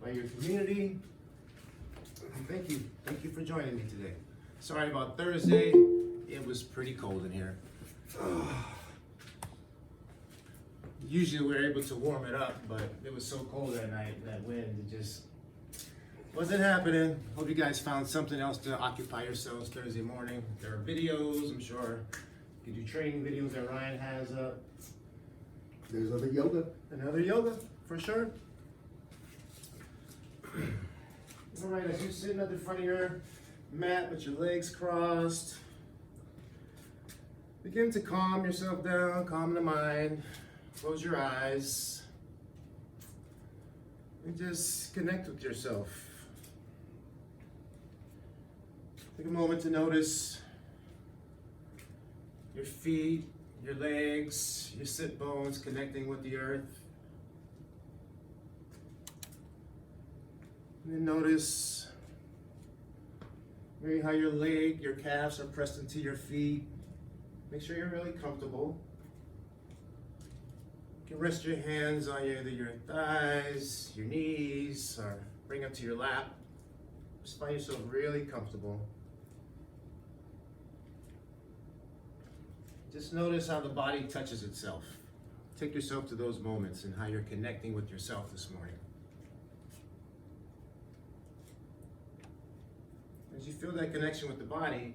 by your community. Thank you for joining me today. Sorry about Thursday, it was pretty cold in here. Usually we're able to warm it up, but it was so cold that night, that wind, it just wasn't happening. Hope you guys found something else to occupy yourselves Thursday morning. There are videos, I'm sure. You can do training videos that Ryan has up. There's other yoga. Another yoga, for sure. All right, as you're sitting at the front of your mat with your legs crossed, begin to calm yourself down, calm the mind, close your eyes, and just connect with yourself. Take a moment to notice your feet, your legs, your sit bones connecting with the earth. And then notice maybe how your leg, your calves are pressed into your feet. Make sure you're really comfortable. You can rest your hands on either your thighs, your knees, or bring them to your lap. Just find yourself really comfortable. Just notice how the body touches itself. Take yourself to those moments and how you're connecting with yourself this morning. As you feel that connection with the body,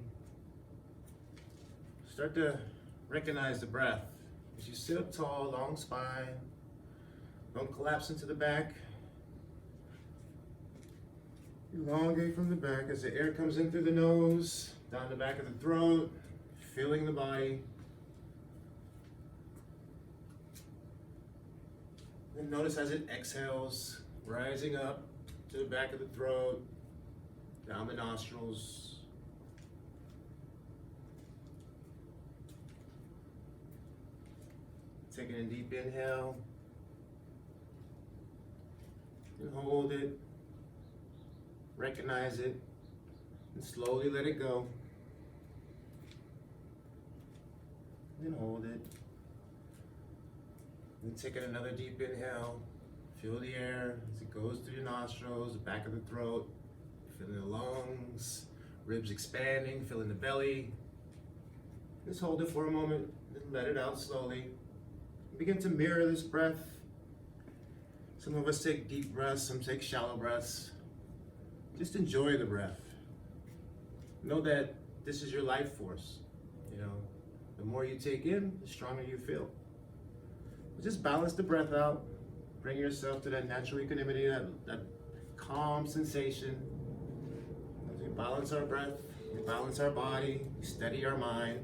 start to recognize the breath. As you sit up tall, long spine, don't collapse into the back. Elongate from the back as the air comes in through the nose, down the back of the throat, feeling the body. And notice as it exhales, rising up to the back of the throat, down the nostrils. Taking a deep inhale. And hold it. Recognize it. And slowly let it go. And hold it. And taking another deep inhale. Feel the air as it goes through your nostrils, the back of the throat. Feeling the lungs, ribs expanding, feeling the belly. Just hold it for a moment, then let it out slowly. Begin to mirror this breath. Some of us take deep breaths, some take shallow breaths. Just enjoy the breath. Know that this is your life force. You know, the more you take in, the stronger you feel. Just balance the breath out. Bring yourself to that natural equanimity, that calm sensation. As we balance our breath, we balance our body, we steady our mind.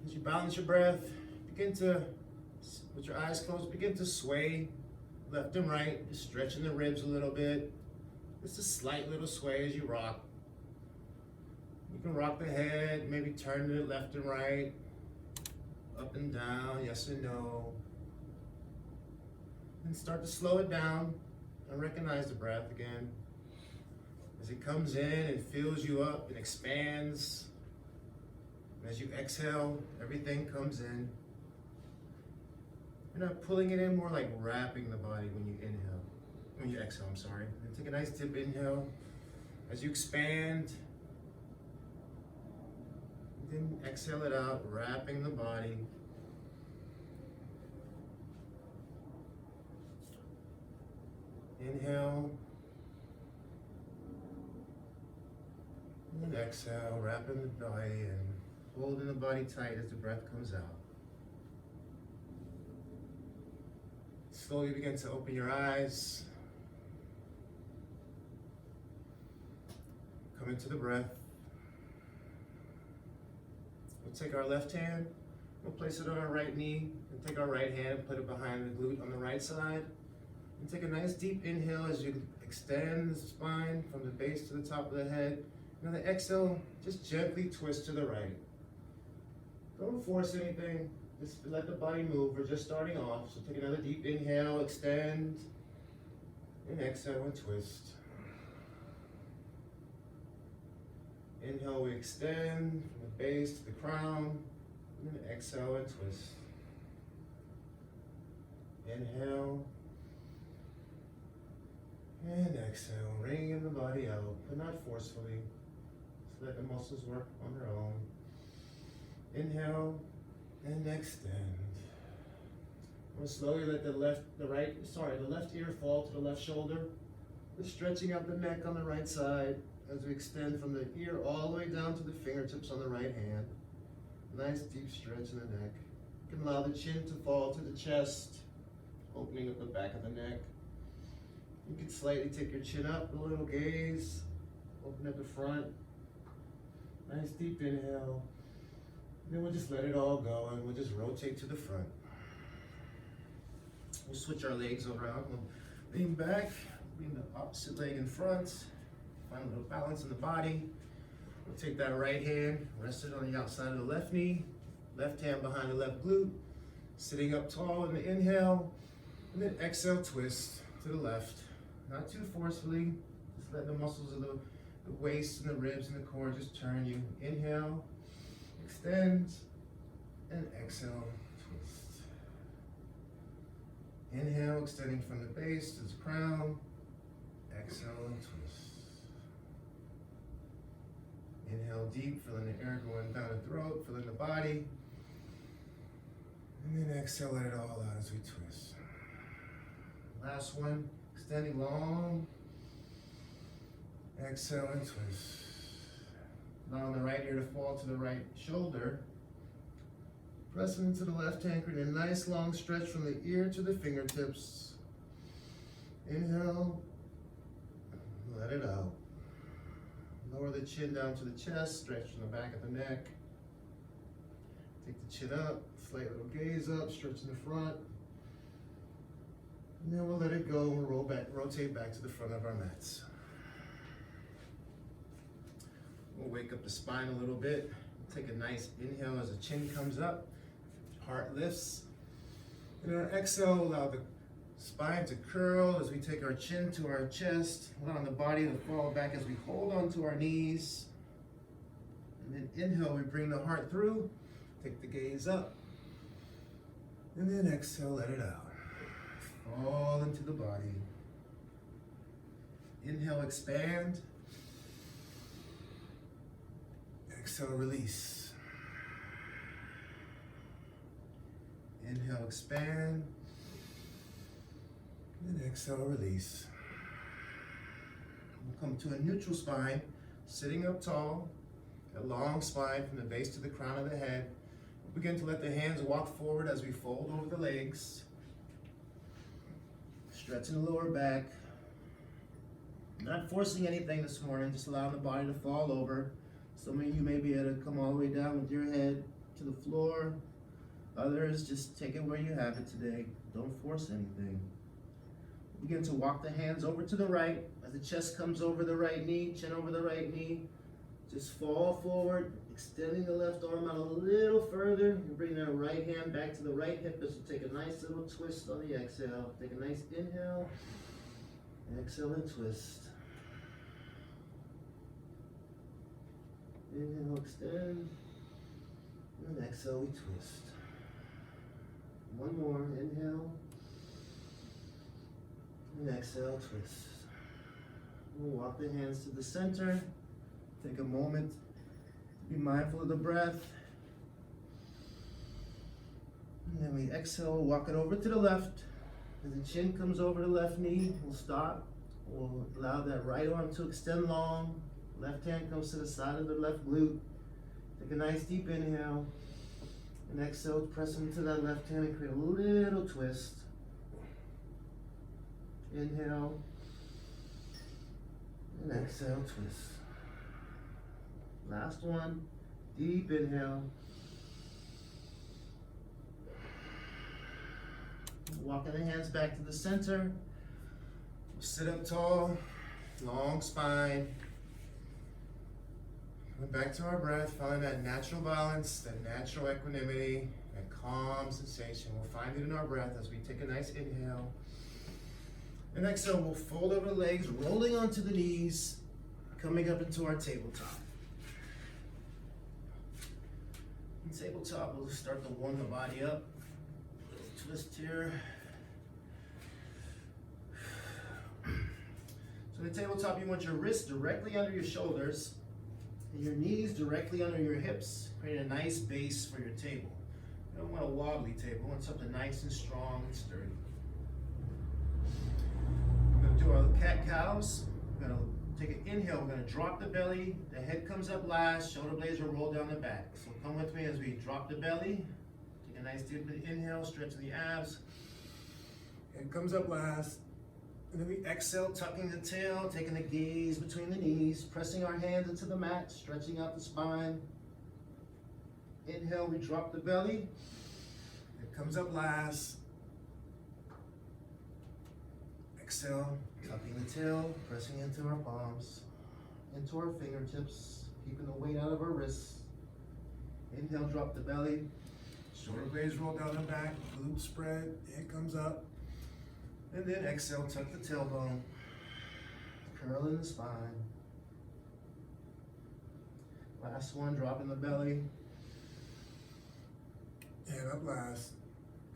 As you balance your breath, begin to, with your eyes closed, begin to sway left and right, just stretching the ribs a little bit. Just a slight little sway as you rock. You can rock the head, maybe turn it left and right, up and down, yes and no. And start to slow it down and recognize the breath again. As it comes in and fills you up and expands. As you exhale, everything comes in. You're not pulling it in, more like wrapping the body when you inhale. When you exhale, I'm sorry. And take a nice deep inhale. As you expand, then exhale it out, wrapping the body. Inhale. And exhale, wrapping the body and holding the body tight as the breath comes out. Slowly begin to open your eyes. Come into the breath. We'll take our left hand, we'll place it on our right knee, and take our right hand and put it behind the glute on the right side. And take a nice deep inhale as you extend the spine from the base to the top of the head. And on the exhale, just gently twist to the right. Don't force anything. Just let the body move. We're just starting off. So take another deep inhale, extend, and exhale and twist. Inhale, we extend from the base to the crown, and then exhale and twist. Inhale, and exhale, wringing the body out, but not forcefully. Just let the muscles work on their own. Inhale, and extend. We'll slowly let the left ear fall to the left shoulder. We're stretching out the neck on the right side as we extend from the ear all the way down to the fingertips on the right hand. Nice deep stretch in the neck. You can allow the chin to fall to the chest, opening up the back of the neck. You can slightly take your chin up, a little gaze, open up the front. Nice deep inhale. And then we'll just let it all go and we'll just rotate to the front. We'll switch our legs around. We'll lean back, lean the opposite leg in front. Find a little balance in the body. We'll take that right hand, rest it on the outside of the left knee, left hand behind the left glute, sitting up tall in the inhale, and then exhale, twist to the left. Not too forcefully, just let the muscles of the waist and the ribs and the core just turn you. Inhale, extend, and exhale, twist. Inhale, extending from the base to the crown, exhale and twist. Inhale deep, feeling the air going down the throat, feeling the body. And then exhale, let it all out as we twist. Last one, extending long. Exhale and twist. Allowing the right ear to fall to the right shoulder. Pressing into the left hand, creating a nice long stretch from the ear to the fingertips. Inhale, let it out. Lower the chin down to the chest, stretch from the back of the neck. Take the chin up, slight little gaze up, stretch in the front. And then we'll let it go and rotate back to the front of our mats. We'll wake up the spine a little bit. Take a nice inhale as the chin comes up, heart lifts. And our exhale, allow the spine to curl as we take our chin to our chest, allowing the body to fall back as we hold on to our knees. And then inhale, we bring the heart through, take the gaze up. And then exhale, let it out. Fall into the body. Inhale, expand. Exhale, release. Inhale, expand. And exhale, release. We'll come to a neutral spine, sitting up tall, a long spine from the base to the crown of the head. We'll begin to let the hands walk forward as we fold over the legs. Stretching the lower back. Not forcing anything this morning, just allowing the body to fall over. Some of you may be able to come all the way down with your head to the floor. Others, just take it where you have it today. Don't force anything. Begin to walk the hands over to the right. As the chest comes over the right knee, chin over the right knee, just fall forward, extending the left arm out a little further. And bring that right hand back to the right hip as you take a nice little twist on the exhale. Take a nice inhale, exhale and twist. Inhale, extend, and exhale, we twist. One more, inhale, and exhale, twist. We'll walk the hands to the center. Take a moment to be mindful of the breath. And then we exhale, walk it over to the left. As the chin comes over the left knee, we'll stop. We'll allow that right arm to extend long. Left hand comes to the side of the left glute. Take a nice deep inhale. And exhale, press into that left hand and create a little twist. Inhale. And exhale, twist. Last one. Deep inhale. Walking the hands back to the center. We'll sit up tall, long spine. Back to our breath, finding that natural balance, that natural equanimity That calm sensation. We'll find it in our breath as we take a nice inhale. And exhale, we'll fold over the legs, rolling onto the knees, coming up into our tabletop. In tabletop, we'll start to warm the body up. A little twist here. So in the tabletop, you want your wrists directly under your shoulders and your knees directly under your hips, creating a nice base for your table. You don't want a wobbly table, you want something nice and strong and sturdy. We're going to do our cat-cows. We're going to take an inhale, we're going to drop the belly, the head comes up last, shoulder blades will roll down the back. So come with me as we drop the belly, take a nice deep inhale, stretching the abs, head comes up last. And then we exhale, tucking the tail, taking a gaze between the knees, pressing our hands into the mat, stretching out the spine. Inhale, we drop the belly. It comes up last. Exhale, tucking the tail, pressing into our palms, into our fingertips, keeping the weight out of our wrists. Inhale, drop the belly. Shoulder blades roll down the back, glutes spread, head comes up. And then exhale, tuck the tailbone, curl in the spine. Last one, dropping the belly. And up last.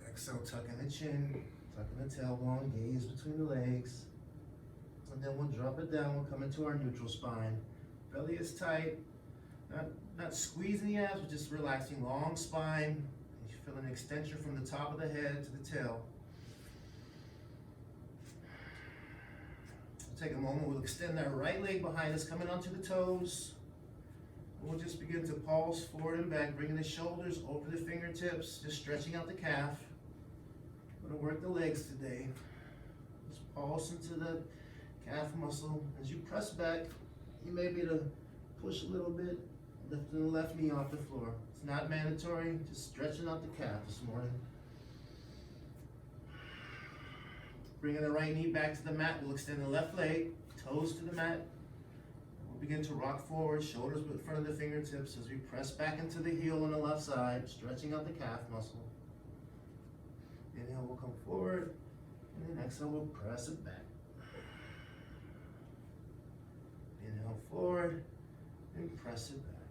Exhale, tucking the chin, tucking the tailbone, gaze between the legs. And then we'll drop it down, we'll come into our neutral spine. Belly is tight, not squeezing the abs, but just relaxing, long spine. You feel an extension from the top of the head to the tail. Take a moment, we'll extend that right leg behind us, coming onto the toes. We'll just begin to pulse forward and back, bringing the shoulders over the fingertips, just stretching out the calf. We're gonna work the legs today. Just pulse into the calf muscle. As you press back, you may be able to push a little bit, lifting the left knee off the floor. It's not mandatory, just stretching out the calf this morning. Bringing the right knee back to the mat, we'll extend the left leg, toes to the mat. We'll begin to rock forward, shoulders in front of the fingertips as we press back into the heel on the left side, stretching out the calf muscle. Inhale, we'll come forward, and then exhale, we'll press it back. Inhale forward, and press it back.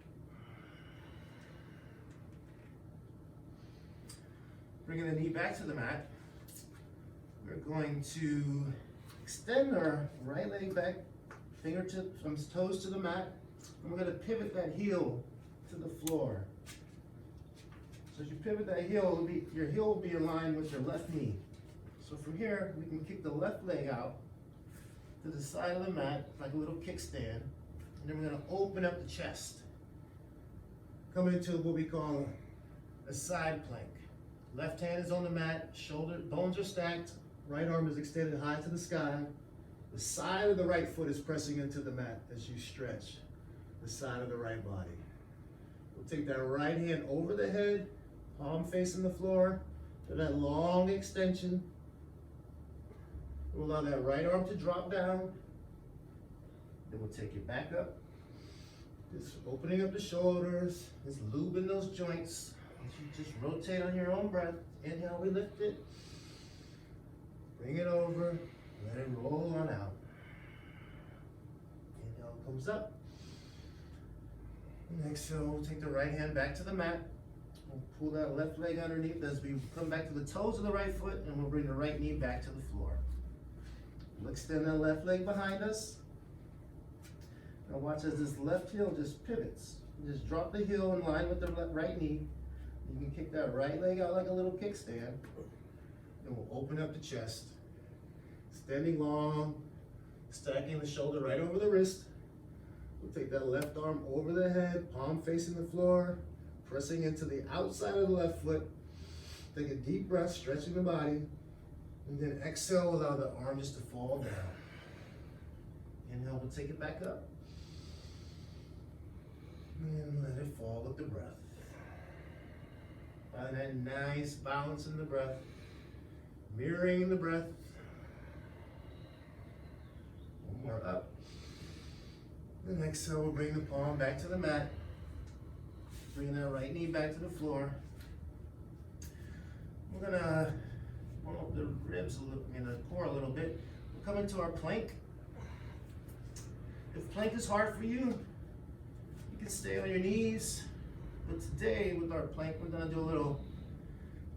Bringing the knee back to the mat. We're going to extend our right leg back, fingertips from toes to the mat, and we're going to pivot that heel to the floor. So as you pivot that heel, your heel will be aligned with your left knee. So from here, we can kick the left leg out to the side of the mat, like a little kickstand, and then we're going to open up the chest. Coming into what we call a side plank. Left hand is on the mat, shoulder, bones are stacked, right arm is extended high to the sky. The side of the right foot is pressing into the mat as you stretch the side of the right body. We'll take that right hand over the head, palm facing the floor, to that long extension. We'll allow that right arm to drop down. Then we'll take it back up. Just opening up the shoulders, just lubing those joints. You just rotate on your own breath. Inhale, we lift it. Bring it over, let it roll on out. Inhale comes up. And exhale, we'll take the right hand back to the mat. We'll pull that left leg underneath as we come back to the toes of the right foot, and we'll bring the right knee back to the floor. We'll extend that left leg behind us. Now watch as this left heel just pivots. Just drop the heel in line with the right knee. You can kick that right leg out like a little kickstand. And we'll open up the chest. Standing long, stacking the shoulder right over the wrist. We'll take that left arm over the head, palm facing the floor, pressing into the outside of the left foot. Take a deep breath, stretching the body. And then exhale, allow the arm just to fall down. Inhale, we'll take it back up. And let it fall with the breath. Find that nice balance in the breath. Mirroring the breath. One more up. And exhale, we'll bring the palm back to the mat. Bring that right knee back to the floor. We're gonna warm up the ribs a little, the core a little bit. We'll come into our plank. If plank is hard for you, you can stay on your knees. But today with our plank, we're gonna do a little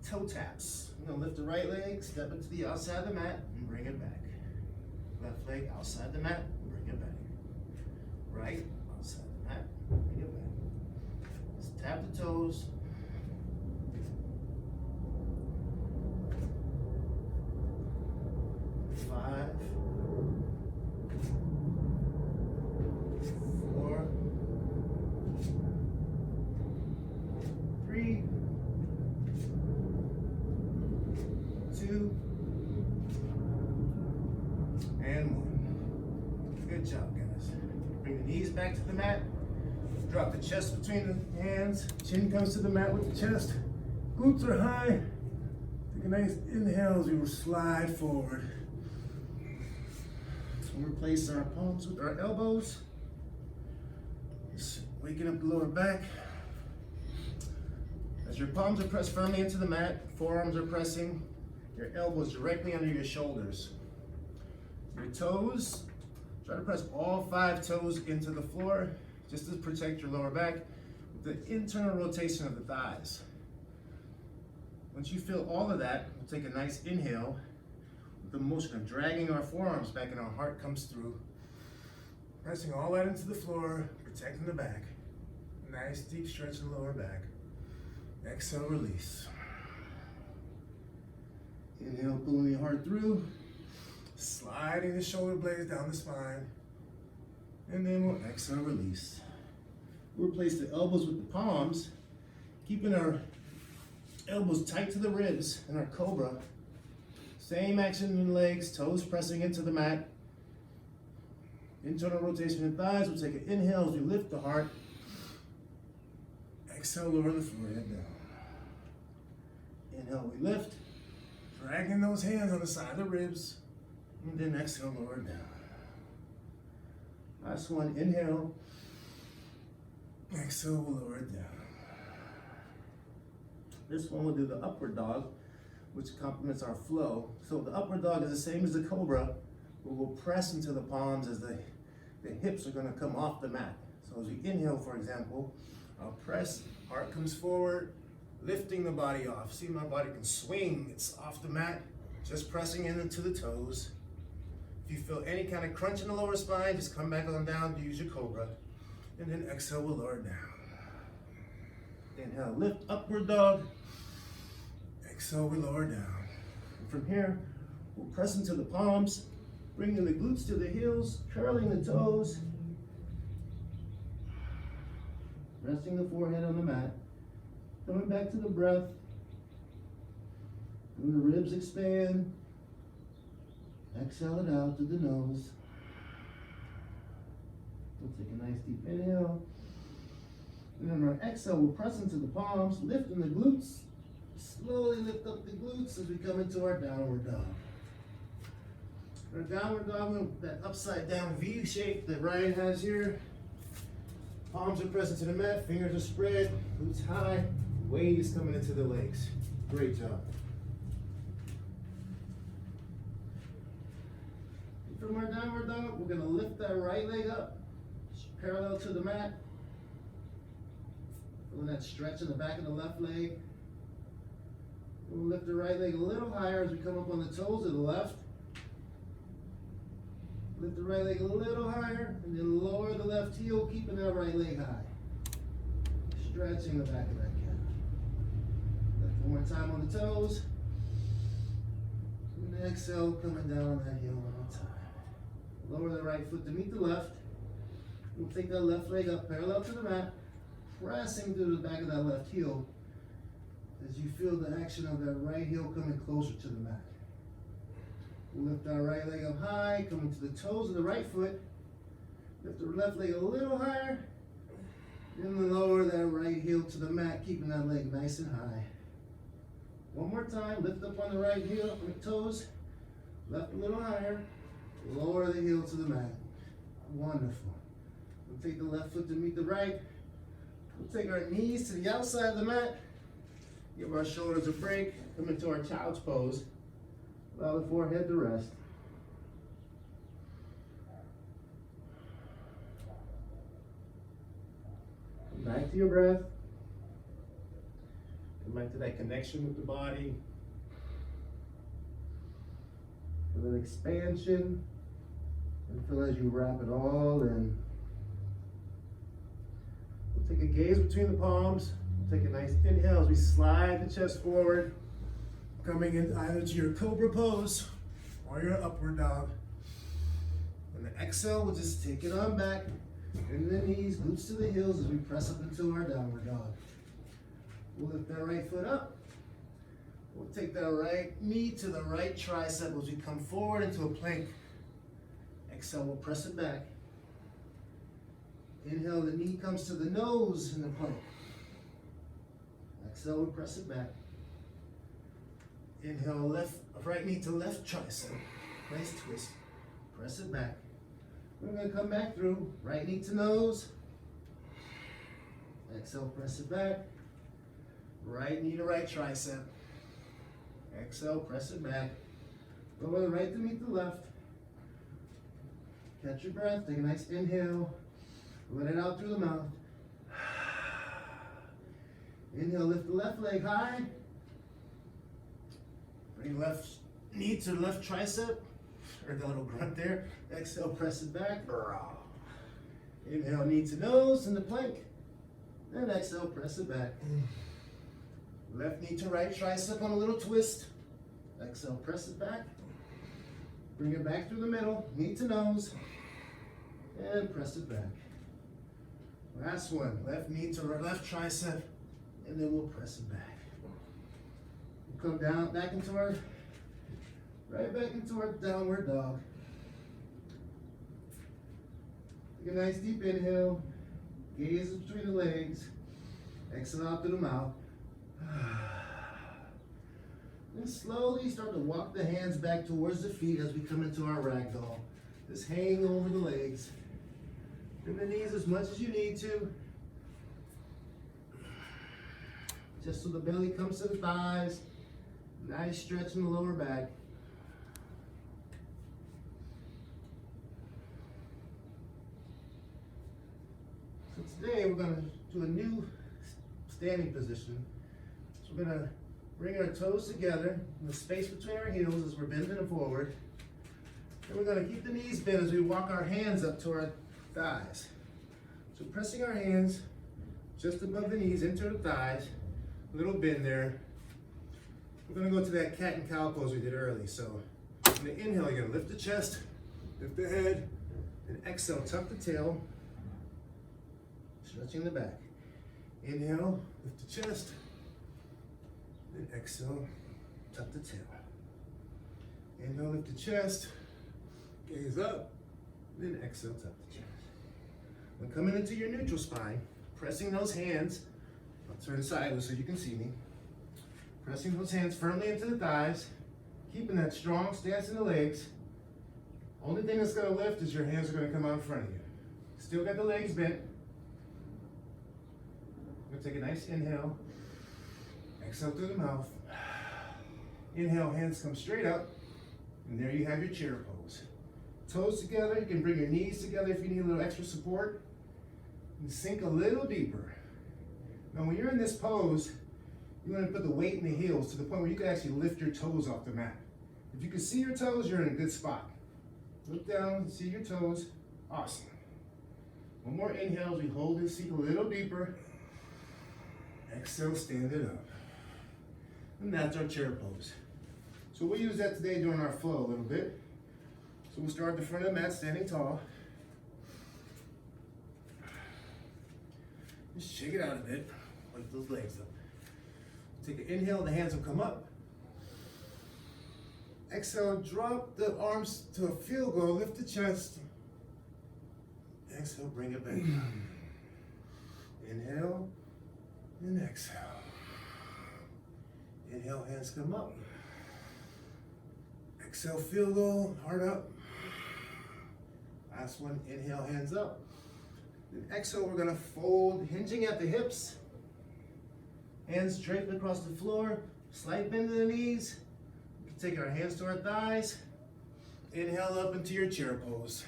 toe taps. We're gonna lift the right leg, step it to the outside of the mat, and bring it back. Left leg outside the mat, and bring it back. Right, outside the mat, bring it back. Just tap the toes. Five, 4, 3, 2, and 1. Good job, guys. Bring the knees back to the mat. Drop the chest between the hands. Chin comes to the mat with the chest. Glutes are high. Take a nice inhale as we will slide forward. We'll replace our palms with our elbows. Just waking up the lower back. As your palms are pressed firmly into the mat, forearms are pressing, your elbows directly under your shoulders. Your toes, try to press all 5 toes into the floor just to protect your lower back with the internal rotation of the thighs. Once you feel all of that, we'll take a nice inhale with the motion of dragging our forearms back and our heart comes through. Pressing all that into the floor, protecting the back. Nice deep stretch in the lower back. Exhale, release. Inhale, pulling the heart through. Sliding the shoulder blades down the spine. And then we'll exhale, release. We'll replace the elbows with the palms, keeping our elbows tight to the ribs in our cobra. Same action in the legs, toes pressing into the mat. Internal rotation in thighs. We'll take an inhale as we lift the heart. Exhale, lower the forehead down. Inhale, we lift. Dragging those hands on the side of the ribs. And then exhale, lower down. Last one, inhale. Exhale, we'll lower it down. This one we'll do the upward dog, which complements our flow. So the upward dog is the same as the cobra, but we'll press into the palms as the hips are gonna come off the mat. So as we inhale, for example, I'll press, heart comes forward, lifting the body off. See, my body can swing, it's off the mat, just pressing into the toes. If you feel any kind of crunch in the lower spine, just come back on down to use your cobra. And then exhale, we'll lower down. Inhale, lift, upward dog. Exhale, we lower down. And from here, we'll press into the palms, bringing the glutes to the heels, curling the toes. Resting the forehead on the mat. Coming back to the breath. And the ribs expand. Exhale it out to the nose. We'll take a nice deep inhale. And on our exhale, we'll press into the palms, lifting the glutes. Slowly lift up the glutes as we come into our downward dog. Our downward dog, that upside down V shape that Ryan has here. Palms are pressing to the mat, fingers are spread, glutes high, weight is coming into the legs. Great job. From our downward dog, we're gonna lift that right leg up, parallel to the mat. Feeling that stretch in the back of the left leg. We'll lift the right leg a little higher as we come up on the toes of the left. Lift the right leg a little higher, and then lower the left heel, keeping that right leg high. Stretching the back of that calf. Lift one more time on the toes. And then exhale, coming down on that heel one more time. Lower the right foot to meet the left. We'll take that left leg up parallel to the mat, pressing to the back of that left heel as you feel the action of that right heel coming closer to the mat. We'll lift our right leg up high, coming to the toes of the right foot. Lift the left leg a little higher. Then lower that right heel to the mat, keeping that leg nice and high. One more time, lift up on the right heel, on the toes. Left a little higher. Lower the heel to the mat. Wonderful. We'll take the left foot to meet the right. We'll take our knees to the outside of the mat. Give our shoulders a break. Come into our child's pose. Allow the forehead to rest. Come back to your breath. Come back to that connection with the body. Feel an expansion. And feel as you wrap it all in. We'll take a gaze between the palms. We'll take a nice inhale as we slide the chest forward. Coming in either to your cobra pose or your upward dog. And the exhale, we'll just take it on back. Bend the knees, glutes to the heels as we press up into our downward dog. We'll lift that right foot up. We'll take that right knee to the right tricep as we come forward into a plank. Exhale, we'll press it back. Inhale, the knee comes to the nose in the plank. Exhale, we'll press it back. Inhale, right knee to left tricep. Nice twist. Press it back. We're going to come back through. Right knee to nose. Exhale, press it back. Right knee to right tricep. Exhale, press it back. Lower the right to meet the left. Catch your breath. Take a nice inhale. Let it out through the mouth. Inhale, lift the left leg high. Bring left knee to left tricep, or the little grunt there. Exhale, press it back. Inhale, knee to nose in the plank. And exhale, press it back. Left knee to right tricep on a little twist. Exhale, press it back. Bring it back through the middle, knee to nose. And press it back. Last one, left knee to left tricep. And then we'll press it back. Come down, back into our downward dog. Take a nice deep inhale, gaze between the legs, exhale out through the mouth. Then slowly start to walk the hands back towards the feet as we come into our ragdoll. Just hang over the legs. Bend the knees as much as you need to. Just so the belly comes to the thighs. Nice stretch in the lower back. So today we're going to do a new standing position. So we're going to bring our toes together in the space between our heels as we're bending them forward. And we're going to keep the knees bent as we walk our hands up to our thighs. So pressing our hands just above the knees into the thighs. A little bend there. We're going to go to that cat and cow pose we did early. So on the inhale, you're going to lift the chest, lift the head, and exhale, tuck the tail, stretching the back. Inhale, lift the chest, then exhale, tuck the tail. Inhale, lift the chest, gaze up, then exhale, tuck the chest. When coming into your neutral spine, pressing those hands, I'll turn sideways so you can see me. Pressing those hands firmly into the thighs, keeping that strong stance in the legs. Only thing that's going to lift is your hands are going to come out in front of you. Still got the legs bent. We're going to take a nice inhale. Exhale through the mouth. Inhale, hands come straight up. And there you have your chair pose. Toes together. You can bring your knees together if you need a little extra support. And sink a little deeper. Now when you're in this pose, you want to put the weight in the heels to the point where you can actually lift your toes off the mat. If you can see your toes, you're in a good spot. Look down, see your toes. Awesome. One more inhale as we hold and sink a little deeper. Exhale, stand it up. And that's our chair pose. So we'll use that today during our flow a little bit. So we'll start at the front of the mat, standing tall. Just shake it out a bit. Lift those legs up. Take an inhale, the hands will come up. Exhale, drop the arms to a field goal, lift the chest. Exhale, bring it back. Inhale, and exhale. Inhale, hands come up. Exhale, field goal, heart up. Last one, inhale, hands up. Then exhale, we're gonna fold, hinging at the hips. Hands draped across the floor, slight bend in the knees. We can take our hands to our thighs. Inhale up into your chair pose.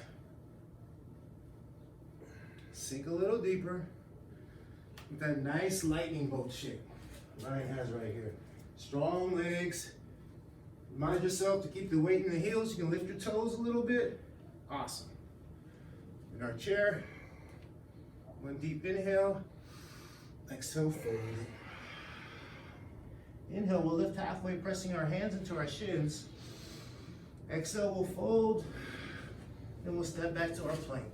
Sink a little deeper with that nice lightning bolt shape. Ryan has right here. Strong legs. Remind yourself to keep the weight in the heels. You can lift your toes a little bit. Awesome. In our chair, one deep inhale. Exhale, fold. Inhale, we'll lift halfway, pressing our hands into our shins. Exhale, we'll fold. Then we'll step back to our plank.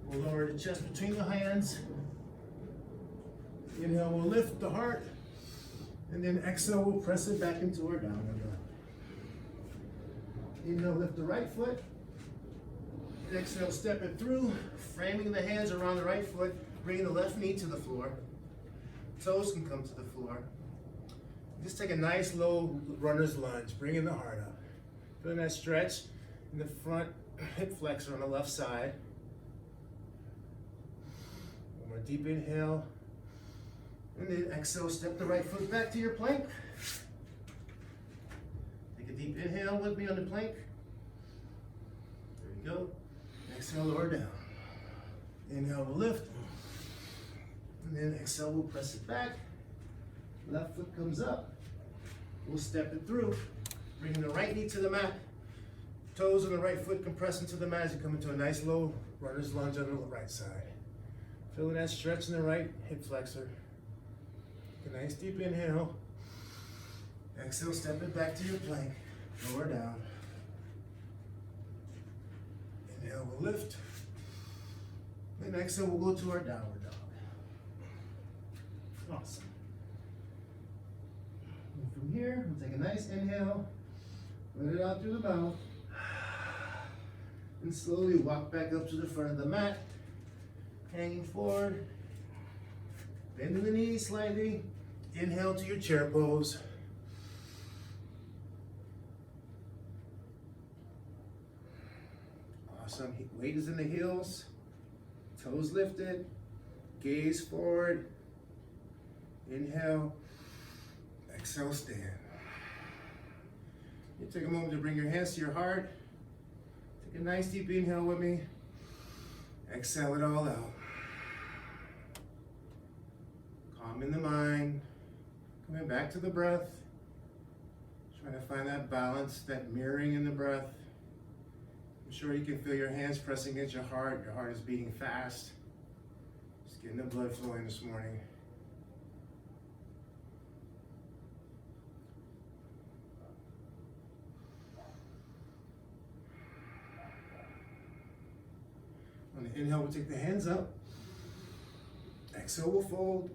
We'll lower the chest between the hands. Inhale, we'll lift the heart. And then exhale, we'll press it back into our downward dog. Inhale, lift the right foot. Exhale, step it through, framing the hands around the right foot, bringing the left knee to the floor. Toes can come to the floor. Just take a nice low runner's lunge, bringing the heart up. Feeling that stretch in the front hip flexor on the left side. One more deep inhale. And then exhale, step the right foot back to your plank. Take a deep inhale with me on the plank. There we go. Exhale, lower down. Inhale, we'll lift. And then exhale, we'll press it back. Left foot comes up. We'll step it through. Bringing the right knee to the mat. Toes on the right foot compress into the mat as you come into a nice low runner's lunge on the right side. Feeling that stretch in the right hip flexor. Take a nice deep inhale. Exhale, step it back to your plank. Lower down. Inhale, we'll lift. Then exhale, we'll go to our downward dog. Awesome. And from here, we'll take a nice inhale. Let it out through the mouth. And slowly walk back up to the front of the mat. Hanging forward. Bending the knees slightly. Inhale to your chair pose. Awesome. Weight is in the heels. Toes lifted. Gaze forward. Inhale. Exhale, stand. You take a moment to bring your hands to your heart. Take a nice deep inhale with me. Exhale it all out. Calm in the mind. Coming back to the breath. Trying to find that balance, that mirroring in the breath. I'm sure you can feel your hands pressing against your heart. Your heart is beating fast. Just getting the blood flowing this morning. On the inhale, we'll take the hands up. Exhale, we'll fold.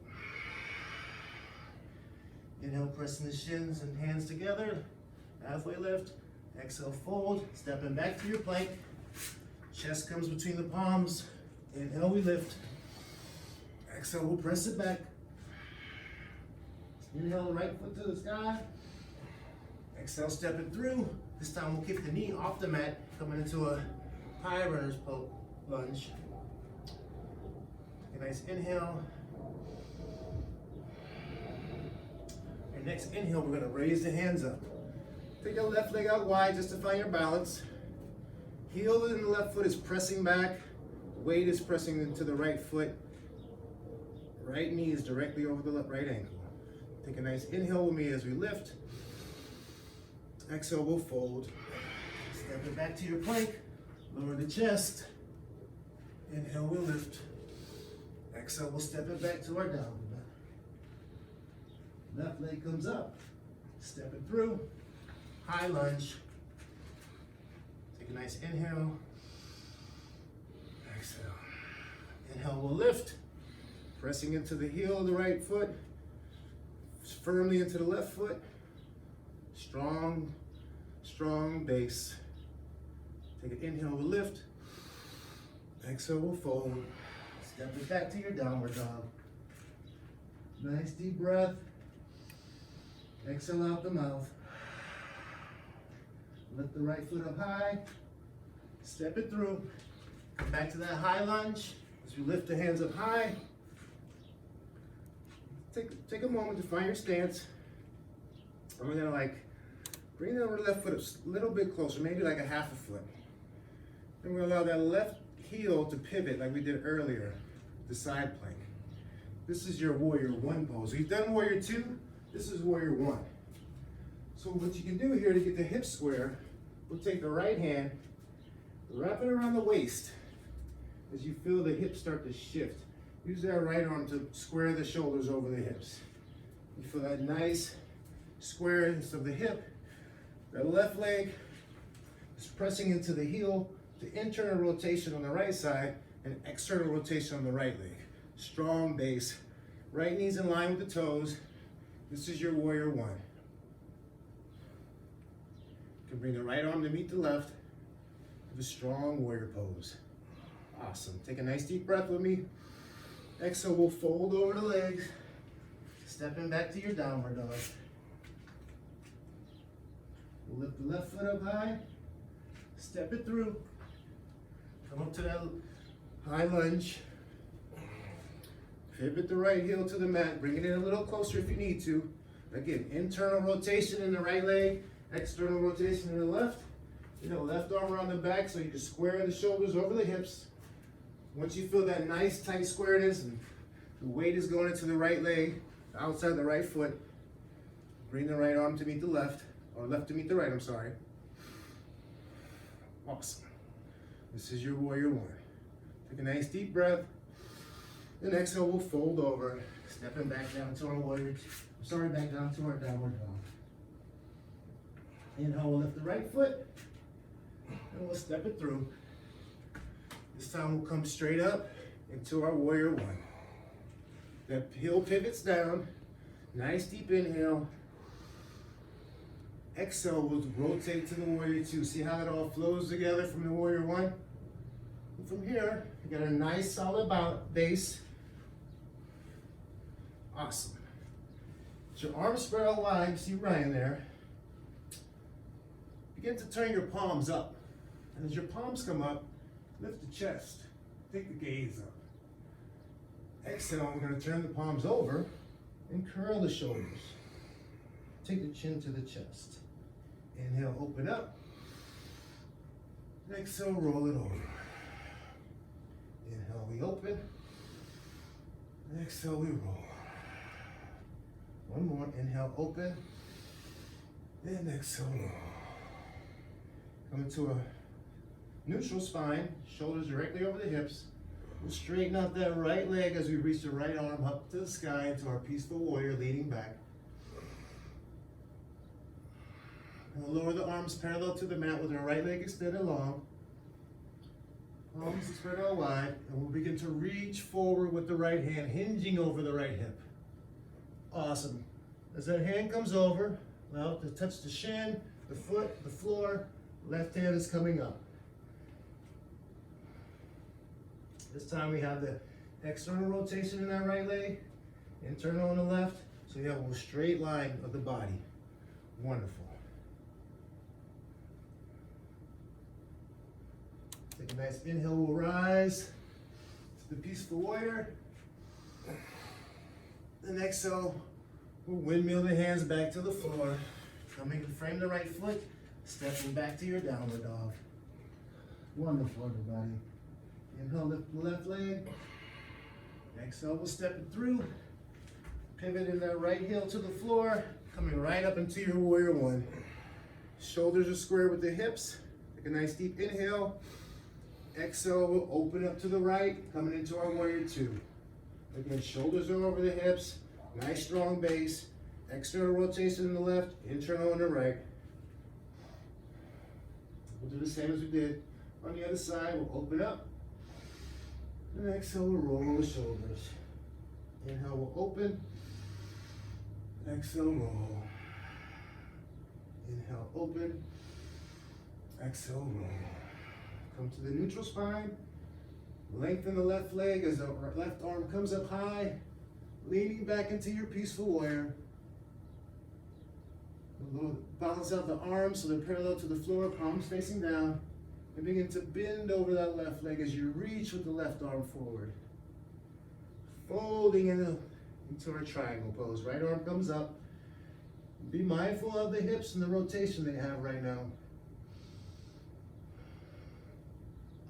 Inhale, pressing the shins and hands together. Halfway lift. Exhale, fold. Stepping back to your plank. Chest comes between the palms. Inhale, we lift. Exhale, we'll press it back. Inhale, the right foot to the sky. Exhale, step it through. This time we'll kick the knee off the mat, coming into a high runner's lunge. Take a nice inhale. Your next inhale, we're going to raise the hands up. Take your left leg out wide just to find your balance. Heel in the left foot is pressing back. Weight is pressing into the right foot. Right knee is directly over the right ankle. Take a nice inhale with me as we lift. Exhale, we'll fold. Step it back to your plank. Lower the chest. Inhale, we'll lift. Exhale, we'll step it back to our downward dog. Left leg comes up. Step it through. High lunge. Take a nice inhale. Exhale. Inhale, we'll lift. Pressing into the heel of the right foot. Firmly into the left foot. Strong, strong base. Take an inhale, we'll lift. Exhale, we'll fold. Step it back to your downward dog. Nice deep breath. Exhale out the mouth. Lift the right foot up high. Step it through. Come back to that high lunge. As we lift the hands up high. take a moment to find your stance. And we're gonna like bring the left foot a little bit closer, maybe like a half a foot. Then we're gonna allow that left heel to pivot like we did earlier, the side plank. This is your warrior one pose. We've done warrior two, this is warrior one. So what you can do here to get the hips square, we'll take the right hand, wrap it around the waist as you feel the hips start to shift. Use that right arm to square the shoulders over the hips. You feel that nice squareness of the hip. That left leg is pressing into the heel, the internal rotation on the right side and external rotation on the right leg. Strong base. Right knee's in line with the toes. This is your warrior one. You can bring the right arm to meet the left with a strong warrior pose. Awesome. Take a nice deep breath with me. Exhale, we'll fold over the legs. Stepping back to your downward dog. We'll lift the left foot up high. Step it through. Come up to that high lunge. Pivot the right heel to the mat. Bring it in a little closer if you need to. Again, internal rotation in the right leg. External rotation in the left. You know, left arm around the back so you just square the shoulders over the hips. Once you feel that nice tight squareness and the weight is going into the right leg, outside the right foot, bring the right arm to meet the left, or left to meet the right, I'm sorry. Awesome. This is your warrior one. Take a nice deep breath. Then exhale, we'll fold over, stepping back down to our warrior, back down to our downward dog. Inhale, we'll lift the right foot, and we'll step it through. This time we'll come straight up into our warrior one. That heel pivots down, nice deep inhale. Exhale, we'll rotate to the warrior two. See how it all flows together from the warrior one? And from here, you got a nice solid base. Awesome. Get your arms spread out wide, see Ryan there. Begin to turn your palms up. And as your palms come up, lift the chest, take the gaze up. Exhale, we're going to turn the palms over and curl the shoulders. Take the chin to the chest. Inhale, open up. Exhale, roll it over. Inhale, we open. Exhale, we roll. One more, inhale, open. And exhale, roll. Come into a neutral spine, shoulders directly over the hips. We'll straighten out that right leg as we reach the right arm up to the sky into our peaceful warrior, leaning back. And we'll lower the arms parallel to the mat with our right leg extended long. Palms spread out wide, and we'll begin to reach forward with the right hand, hinging over the right hip. Awesome. As that hand comes over, allow it to touch the shin, the foot, the floor. Left hand is coming up. This time we have the external rotation in that right leg, internal on the left, so you have a straight line of the body. Wonderful. Take a nice inhale, we'll rise to the peaceful warrior. Then exhale, we'll windmill the hands back to the floor. Coming to frame the right foot, stepping back to your downward dog. Wonderful, everybody. Inhale, lift the left leg. Exhale, we'll step it through. Pivot in that right heel to the floor. Coming right up into your warrior one. Shoulders are square with the hips. Take a nice deep inhale. Exhale, we'll open up to the right. Coming into our warrior two. Again, shoulders are over the hips. Nice strong base. External rotation in the left, internal on the right. We'll do the same as we did on the other side. We'll open up. And exhale, we'll roll the shoulders. Inhale, we'll open. Exhale, roll. Inhale, open. Exhale, roll. Come to the neutral spine. Lengthen the left leg as the left arm comes up high. Leaning back into your peaceful warrior. Balance out the arms so they're parallel to the floor, palms facing down. And begin to bend over that left leg as you reach with the left arm forward. Folding into our triangle pose. Right arm comes up. Be mindful of the hips and the rotation they have right now.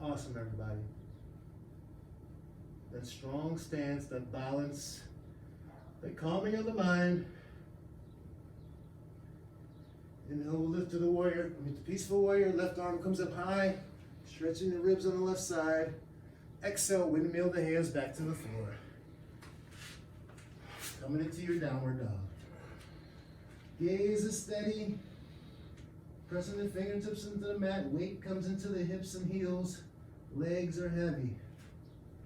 Awesome, everybody. That strong stance, that balance, that calming of the mind. Inhale, we'll lift to the warrior. I mean, the peaceful warrior. Left arm comes up high, stretching the ribs on the left side. Exhale, windmill the hands back to the floor. Coming into your downward dog. Gaze is steady. Pressing the fingertips into the mat. Weight comes into the hips and heels. Legs are heavy.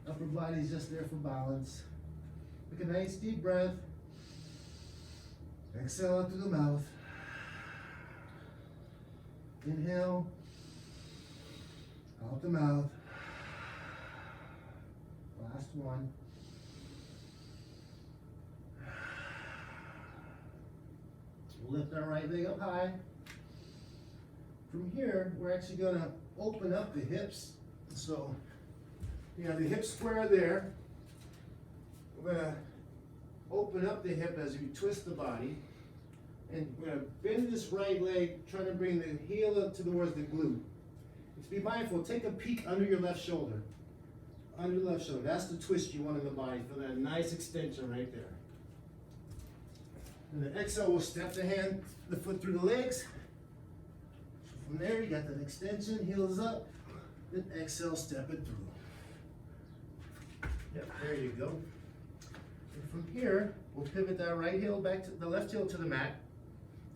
Upper body's just there for balance. Take a nice deep breath. Exhale out through the mouth. Inhale. Out the mouth. Last one. We'll lift our right leg up high. From here, we're actually going to open up the hips. So, you have the hip square there. We're going to open up the hip as we twist the body. And we're going to bend this right leg, trying to bring the heel up towards the glute. Just be mindful, take a peek under your left shoulder. Under the left shoulder. That's the twist you want in the body for that nice extension right there. And then exhale, we'll step the foot through the legs. So from there, you got that extension, heels up. Then exhale, step it through. Yep, there you go. And from here, we'll pivot that right heel back to the left heel to the mat,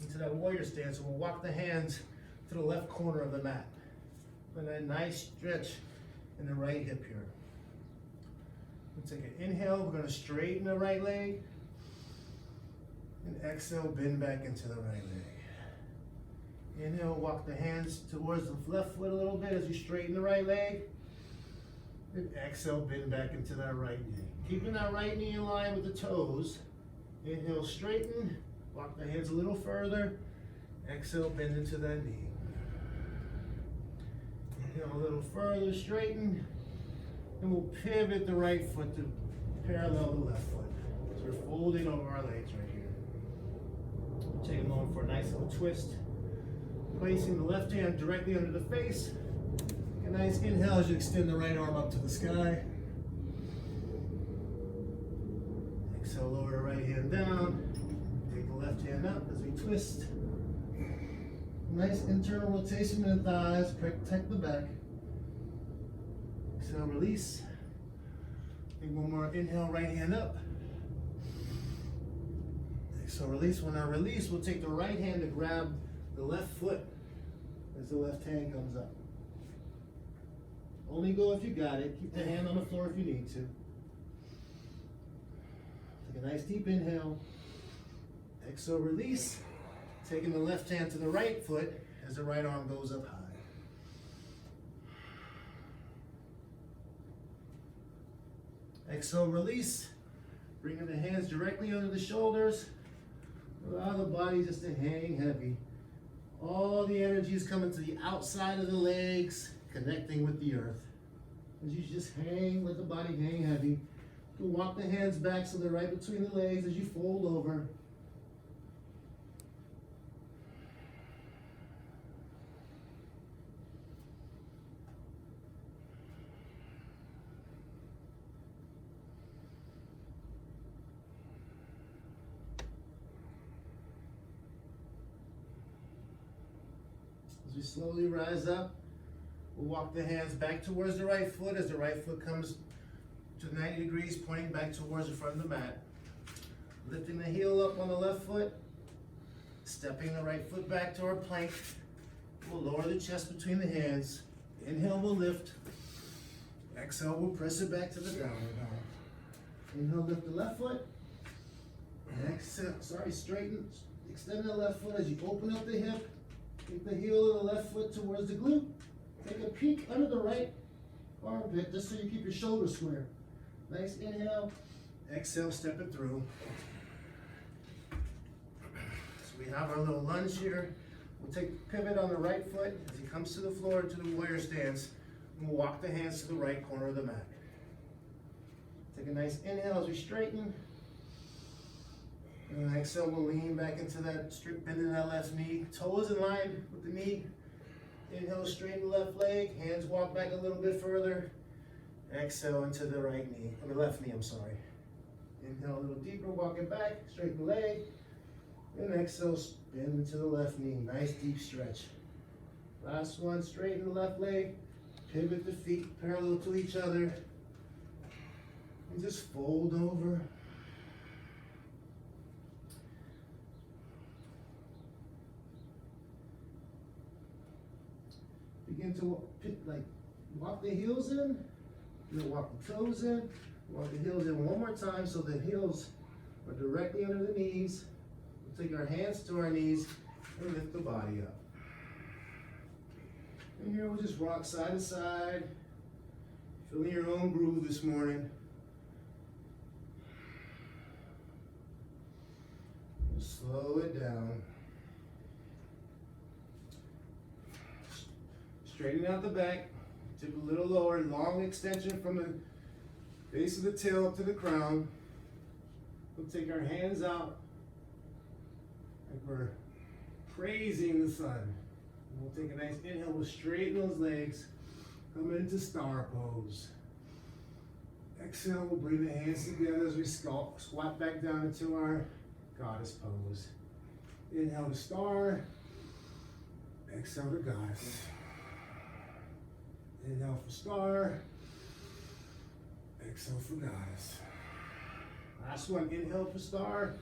into that warrior stance, and we'll walk the hands to the left corner of the mat. And a nice stretch in the right hip here. We'll take an inhale, we're gonna straighten the right leg. And exhale, bend back into the right leg. Inhale, walk the hands towards the left foot a little bit as you straighten the right leg. And exhale, bend back into that right knee. Keeping that right knee in line with the toes. Inhale, straighten. Walk the hands a little further. Exhale, bend into that knee. Inhale, a little further, straighten. And we'll pivot the right foot to parallel the left foot. So we're folding over our legs right here. Take a moment for a nice little twist. Placing the left hand directly under the face. Take a nice inhale as you extend the right arm up to the sky. Exhale, lower the right hand down. Take the left hand up as we twist. Nice internal rotation in the thighs, protect the back. Exhale, release. Take one more inhale, right hand up. So release. When I release, we'll take the right hand to grab the left foot as the left hand comes up. Only go if you got it. Keep the hand on the floor if you need to. Take a nice deep inhale. Exhale, release. Taking the left hand to the right foot as the right arm goes up high. Exhale, release. Bringing the hands directly under the shoulders. Allow the body just to hang heavy. All the energy is coming to the outside of the legs, connecting with the earth. As you just hang, let the body hang heavy. You can walk the hands back so they're right between the legs as you fold over. As we slowly rise up, we'll walk the hands back towards the right foot as the right foot comes to 90 degrees, pointing back towards the front of the mat. Lifting the heel up on the left foot, stepping the right foot back to our plank. We'll lower the chest between the hands. Inhale, we'll lift. Exhale, we'll press it back to the downward dog. Inhale, lift the left foot. Exhale, straighten, extend the left foot as you open up the hip. Keep the heel of the left foot towards the glute. Take a peek under the right armpit just so you keep your shoulders square. Nice inhale. Exhale, step it through. So we have our little lunge here. We'll take pivot on the right foot as he comes to the floor to the warrior stance. And we'll walk the hands to the right corner of the mat. Take a nice inhale as we straighten. And exhale, we'll lean back into that strip, bending that left knee. Toes in line with the knee. Inhale, straighten the left leg. Hands walk back a little bit further. Exhale into the right knee, or the left knee, I'm sorry. Inhale a little deeper, walk it back, straighten the leg. And exhale, bend into the left knee. Nice deep stretch. Last one, straighten the left leg. Pivot the feet parallel to each other. And just fold over. Begin to walk the heels in, then walk the toes in, walk the heels in one more time so the heels are directly under the knees. We'll take our hands to our knees and lift the body up. And here we'll just rock side to side, feeling your own groove this morning. Slow it down. Straighten out the back, tip a little lower, long extension from the base of the tail up to the crown. We'll take our hands out like we're praising the sun. And we'll take a nice inhale, we'll straighten those legs, come into star pose. Exhale, we'll bring the hands together as we squat back down into our goddess pose. Inhale to star, exhale to goddess. Inhale for star, exhale for goddess. Last one, inhale for star,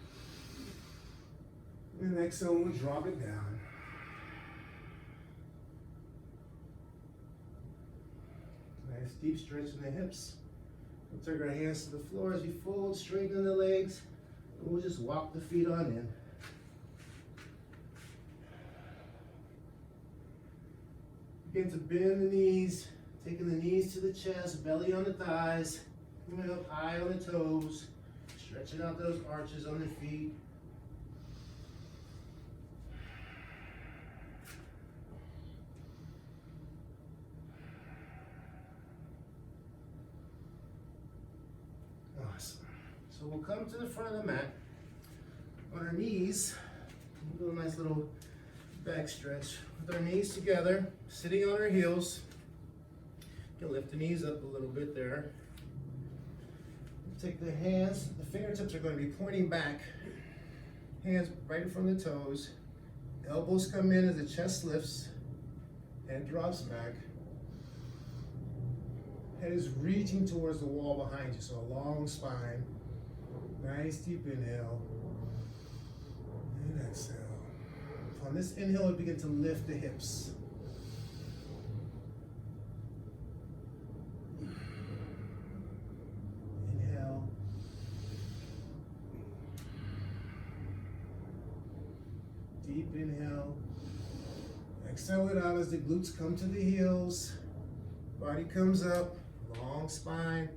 and exhale, we'll drop it down. Nice deep stretch in the hips. We'll take our hands to the floor as we fold, straighten the legs, and we'll just walk the feet on in. Begin to bend the knees, taking the knees to the chest, belly on the thighs, coming up high on the toes, stretching out those arches on the feet. Awesome. So we'll come to the front of the mat on our knees. We'll do a nice little back stretch with our knees together, sitting on our heels. You can lift the knees up a little bit there. Take the hands, the fingertips are going to be pointing back. Hands right in front of the toes. Elbows come in as the chest lifts. Head drops back. Head is reaching towards the wall behind you, so a long spine. Nice deep inhale. And exhale. On this inhale, we begin to lift the hips. Inhale. Deep inhale. Exhale it out as the glutes come to the heels. Body comes up, long spine.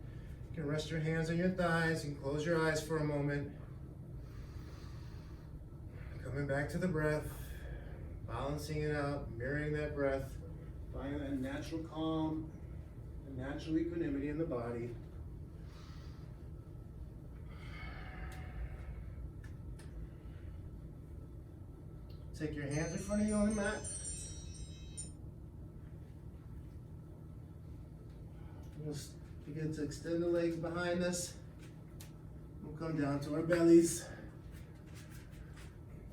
You can rest your hands on your thighs and close your eyes for a moment. Coming back to the breath. Balancing it out, mirroring that breath, finding that natural calm, a natural equanimity in the body. Take your hands in front of you on the mat. We'll begin to extend the legs behind us. We'll come down to our bellies.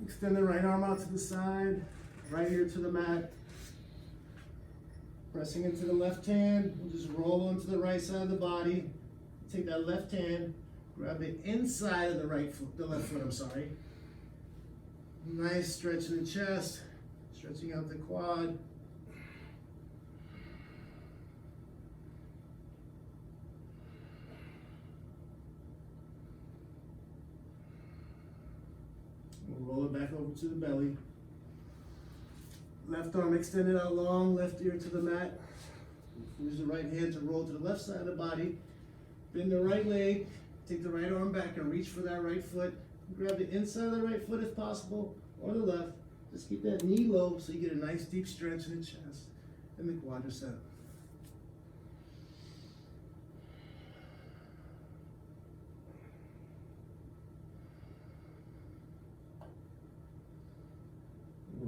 Extend the right arm out to the side. Right ear to the mat. Pressing into the left hand, we'll just roll onto the right side of the body. Take that left hand, grab the inside of the left foot, I'm sorry. Nice stretch in the chest, stretching out the quad. We'll roll it back over to the belly. Left arm extended out long, left ear to the mat. Use the right hand to roll to the left side of the body. Bend the right leg, take the right arm back and reach for that right foot. Grab the inside of the right foot if possible, or the left. Just keep that knee low so you get a nice deep stretch in the chest and the quadricep.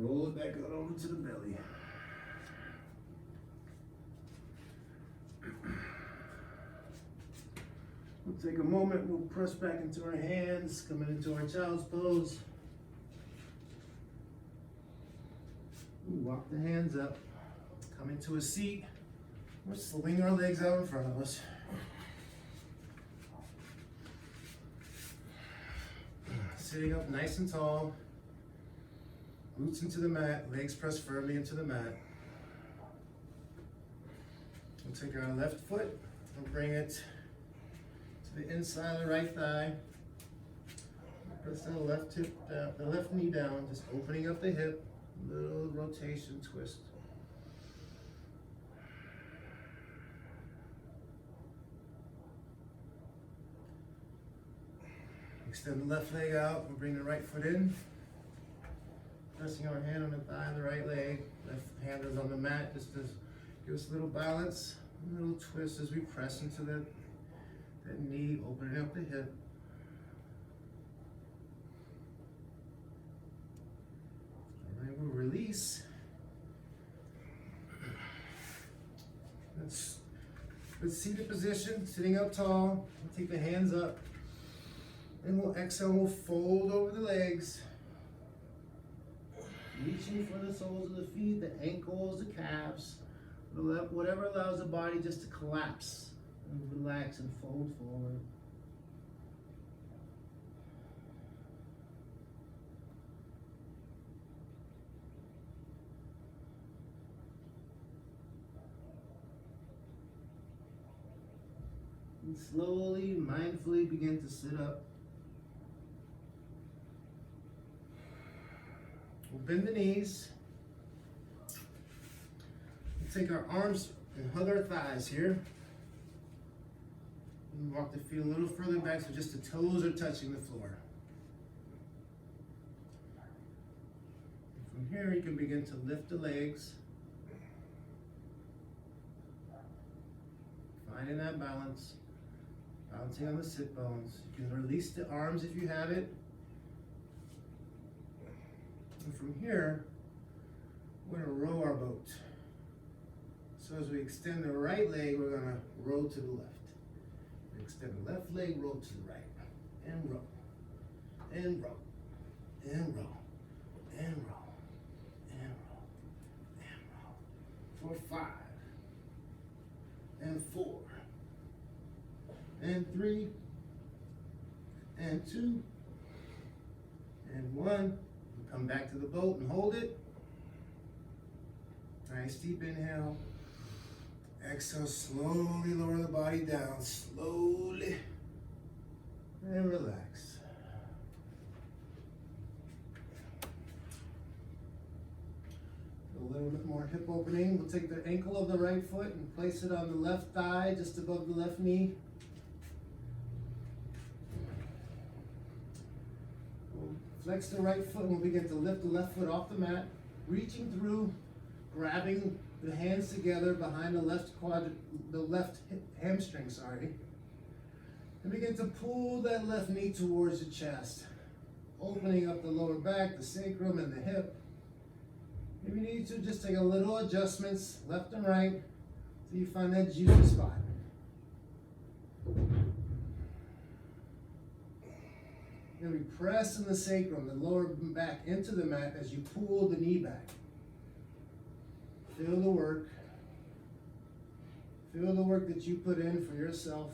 Roll it back out over to the belly. We'll take a moment, we'll press back into our hands, coming into our child's pose. We'll walk the hands up, come into a seat. We'll swing our legs out in front of us. Sitting up nice and tall, roots into the mat, legs pressed firmly into the mat. We'll take our left foot and bring it to the inside of the right thigh. Press the left hip down, the left knee down, just opening up the hip, little rotation twist. Extend the left leg out and bring the right foot in. Pressing our hand on the thigh of the right leg. Left hand is on the mat just to give us a little balance. A little twist as we press into that knee, opening up the hip. All right, we'll release. Let's seated position, sitting up tall. We'll take the hands up. And we'll exhale, we'll fold over the legs. Reaching for the soles of the feet, the ankles, the calves. Whatever allows the body just to collapse and relax and fold forward. And slowly, mindfully begin to sit up. We'll bend the knees. We'll take our arms and hug our thighs here. And walk the feet a little further back so just the toes are touching the floor. And from here you can begin to lift the legs. Finding that balance. Balancing on the sit bones. You can release the arms if you have it. And from here, we're going to row our boat. So as we extend the right leg, we're going to row to the left. Extend the left leg, roll to the right. And row. And row. And row. And row. And row. And row. For 5. And 4. And 3. And 2. And 1. Come back to the boat and hold it. Nice deep inhale. Exhale, slowly lower the body down. Slowly. And relax. A little bit more hip opening. We'll take the ankle of the right foot and place it on the left thigh, just above the left knee. Flex the right foot and we'll begin to lift the left foot off the mat, reaching through, grabbing the hands together behind the left hamstring, and begin to pull that left knee towards the chest, opening up the lower back, the sacrum, and the hip. If you need to, just take a little adjustments, left and right, till you find that juicy spot. And we press in the sacrum, the lower back, into the mat as you pull the knee back. Feel the work. Feel the work that you put in for yourself,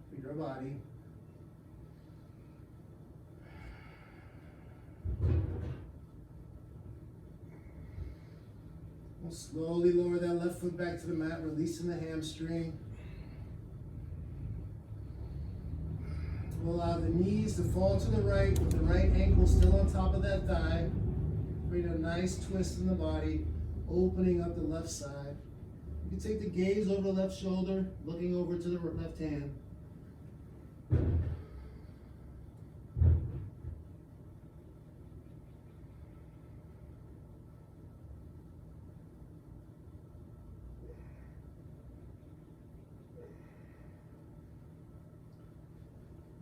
for your body. We'll slowly lower that left foot back to the mat, releasing the hamstring. We'll allow the knees to fall to the right with the right ankle still on top of that thigh. Create a nice twist in the body, opening up the left side. You can take the gaze over the left shoulder, looking over to the left hand.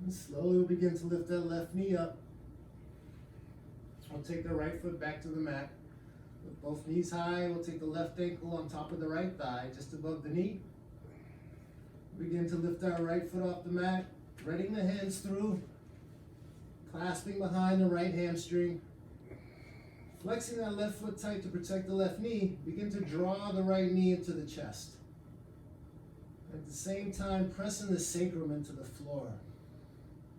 And slowly we'll begin to lift that left knee up. I'll take the right foot back to the mat. With both knees high, we'll take the left ankle on top of the right thigh, just above the knee. Begin to lift our right foot off the mat, threading the hands through, clasping behind the right hamstring. Flexing that left foot tight to protect the left knee, begin to draw the right knee into the chest. At the same time, pressing the sacrum into the floor.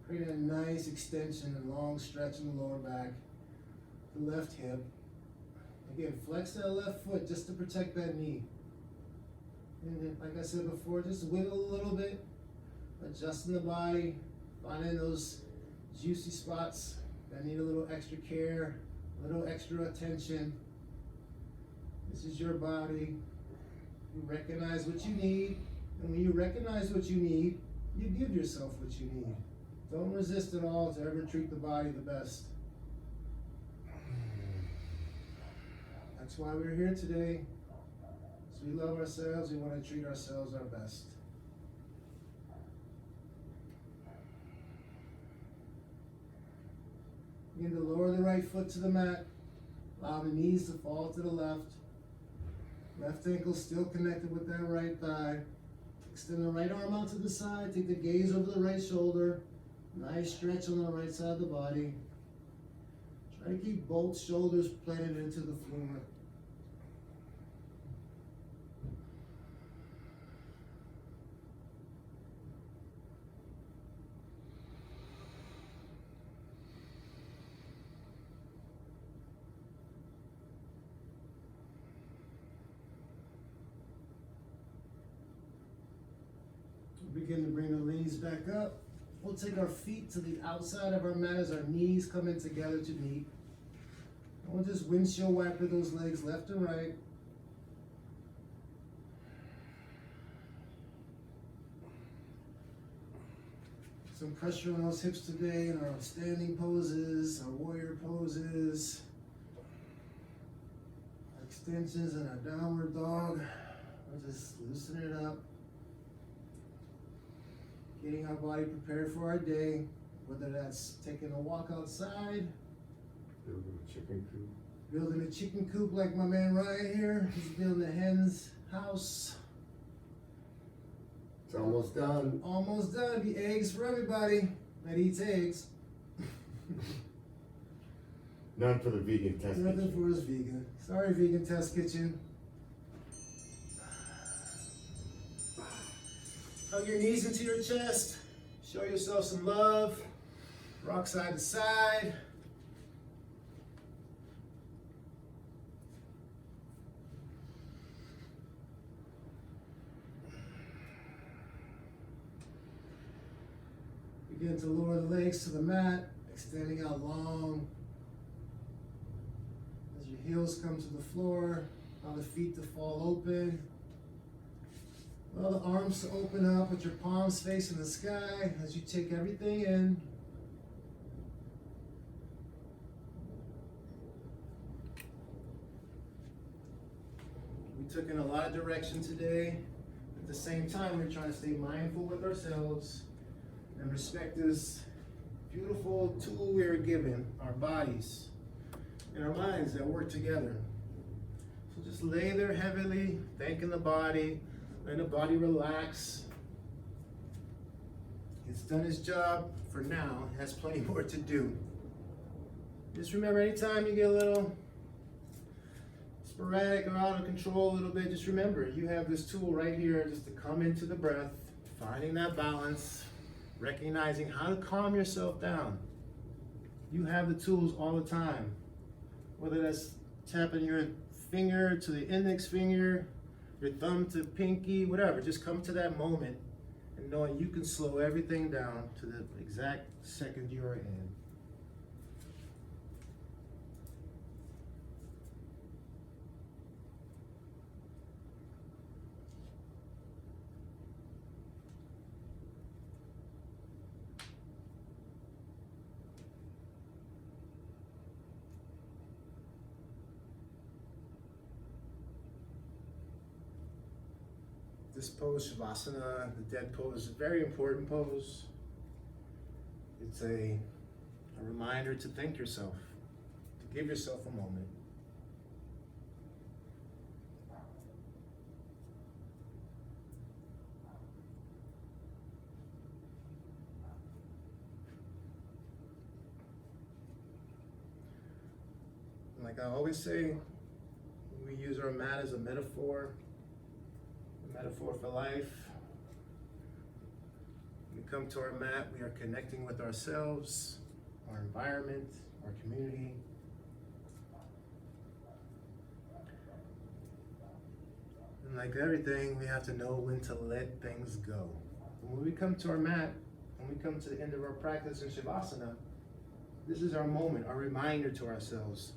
Creating a nice extension and long stretch in the lower back, the left hip. Again, flex that left foot just to protect that knee. And then, like I said before, just wiggle a little bit, adjusting the body, finding those juicy spots that need a little extra care, a little extra attention. This is your body. You recognize what you need, and when you recognize what you need, you give yourself what you need. Don't resist at all to ever treat the body the best. That's why we're here today. As we love ourselves, we want to treat ourselves our best. Begin to lower the right foot to the mat. Allow the knees to fall to the left. Left ankle still connected with that right thigh. Extend the right arm out to the side. Take the gaze over the right shoulder. Nice stretch on the right side of the body. Try to keep both shoulders planted into the floor. Begin to bring the knees back up. We'll take our feet to the outside of our mat as our knees come in together to meet. And we'll just windshield wiper those legs left and right. Some pressure on those hips today in our standing poses, our warrior poses, our extensions and our downward dog. We'll just loosen it up. Getting our body prepared for our day, whether that's taking a walk outside, Building a chicken coop. building a chicken coop like my man Ryan here. He's building a hen's house. It's almost done. Almost done. The eggs for everybody that eats eggs. None for the vegan test Nothing kitchen. for us vegan. Sorry, vegan test kitchen. Hug your knees into your chest. Show yourself some love. Rock side to side. Begin to lower the legs to the mat, extending out long. As your heels come to the floor, allow the feet to fall open. Allow the arms to open up with your palms facing the sky as you take everything in. We took in a lot of direction today. At the same time, we're trying to stay mindful with ourselves and respect this beautiful tool we are given, our bodies and our minds that work together. So just lay there heavily, thanking the body. Let the body relax. It's done its job for now. It has plenty more to do. Just remember, anytime you get a little sporadic or out of control a little bit, just remember, you have this tool right here just to come into the breath, finding that balance, recognizing how to calm yourself down. You have the tools all the time. Whether that's tapping your finger to the index finger, your thumb to pinky, whatever. Just come to that moment and knowing you can slow everything down to the exact second you are in. This pose, Shavasana, the dead pose, is a very important pose. It's a reminder to thank yourself, to give yourself a moment. Like I always say, we use our mat as a metaphor for life. When we come to our mat, we are connecting with ourselves, our environment, our community. And like everything, we have to know when to let things go. When we come to our mat, when we come to the end of our practice in Shavasana, this is our moment, our reminder to ourselves.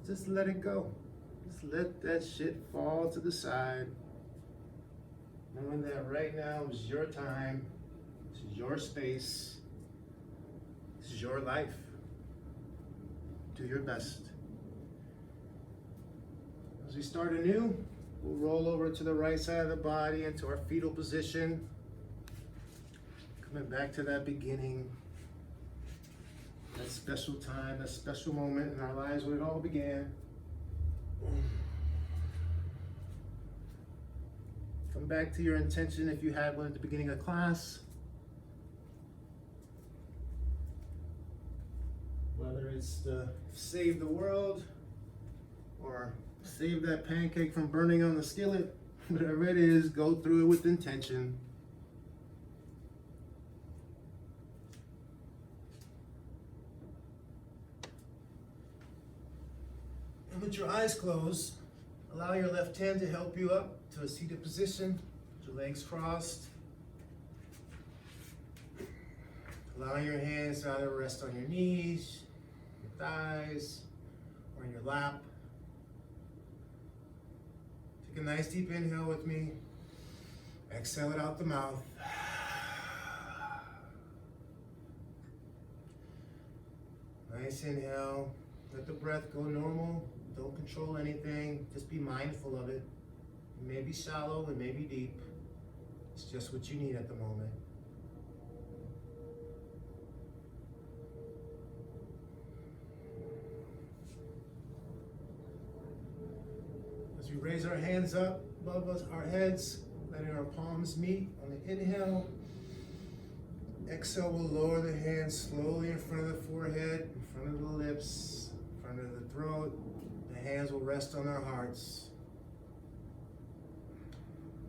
Just let it go. Just let that shit fall to the side. Knowing that right now is your time, this is your space, this is your life. Do your best. As we start anew, we'll roll over to the right side of the body into our fetal position. Coming back to that beginning, that special time, that special moment in our lives where it all began. Come back to your intention if you had one at the beginning of class. Whether it's to save the world or save that pancake from burning on the skillet, whatever it is, go through it with intention. And with your eyes closed, allow your left hand to help you up to a seated position, with your legs crossed. Allow your hands to either rest on your knees, your thighs, or in your lap. Take a nice deep inhale with me. Exhale it out the mouth. Nice inhale. Let the breath go normal. Don't control anything. Just be mindful of it. It may be shallow, it may be deep. It's just what you need at the moment. As we raise our hands up above us, our heads, letting our palms meet on the inhale. Exhale, we'll lower the hands slowly in front of the forehead, in front of the lips, in front of the throat. The hands will rest on our hearts.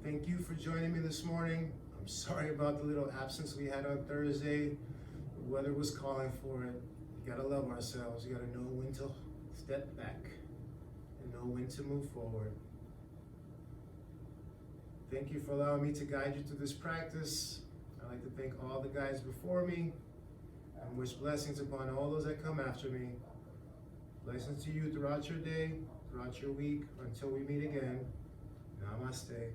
Thank you for joining me this morning. I'm sorry about the little absence we had on Thursday. The weather was calling for it. You gotta love ourselves. You gotta know when to step back and know when to move forward. Thank you for allowing me to guide you through this practice. I'd like to thank all the guides before me and wish blessings upon all those that come after me. Blessings to you throughout your day, throughout your week, until we meet again. Namaste.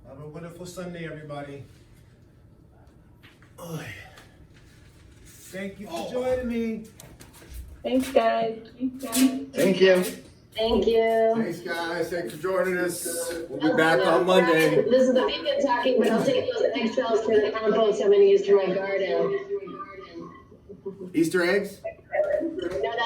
Have a wonderful Sunday, everybody. Thank you for joining me. Thanks, guys. Thank you. Thank you. Thanks, guys. Thanks for joining us. We'll be back on Monday. This is the vegan talking, but I'll take those eggshells for the compost I'm going to use for my garden. Easter eggs? No, that's